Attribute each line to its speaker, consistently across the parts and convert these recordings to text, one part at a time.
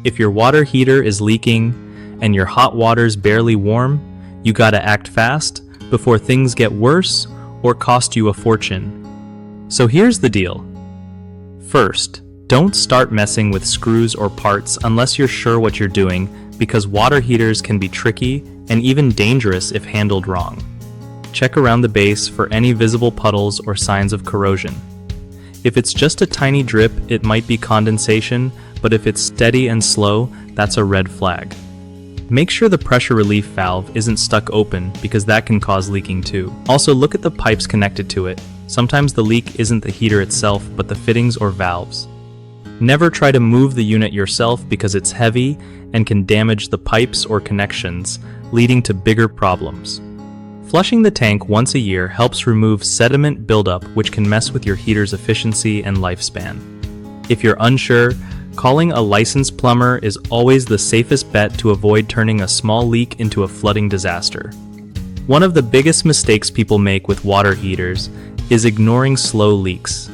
Speaker 1: If your water heater is leaking and your hot water's barely warm, you gotta act fast before things get worse or cost you a fortune. So here's the deal. First, don't start messing with screws or parts unless you're sure what you're doing, because water heaters can be tricky and even dangerous if handled wrong. Check around the base for any visible puddles or signs of corrosion. If it's just a tiny drip, it might be condensation, but if it's steady and slow, that's a red flag. Make sure the pressure relief valve isn't stuck open, because that can cause leaking too. Also, look at the pipes connected to it. Sometimes the leak isn't the heater itself, but the fittings or valves. Never try to move the unit yourself because it's heavy and can damage the pipes or connections, leading to bigger problems. Flushing the tank once a year helps remove sediment buildup, which can mess with your heater's efficiency and lifespan. If you're unsure, calling a licensed plumber is always the safest bet to avoid turning a small leak into a flooding disaster. One of the biggest mistakes people make with water heaters is ignoring slow leaks.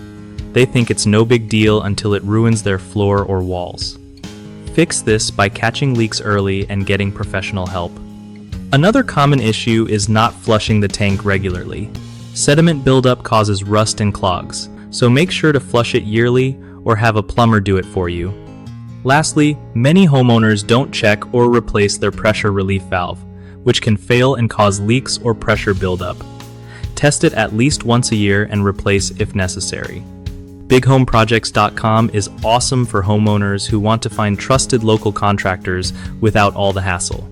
Speaker 1: They think it's no big deal until it ruins their floor or walls. Fix this by catching leaks early and getting professional help. Another common issue is not flushing the tank regularly. Sediment buildup causes rust and clogs, so make sure to flush it yearly or have a plumber do it for you. Lastly, many homeowners don't check or replace their pressure relief valve, which can fail and cause leaks or pressure buildup. Test it at least once a year and replace if necessary. BigHomeProjects.com is awesome for homeowners who want to find trusted local contractors without all the hassle.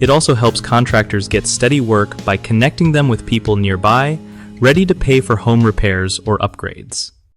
Speaker 1: It also helps contractors get steady work by connecting them with people nearby, ready to pay for home repairs or upgrades.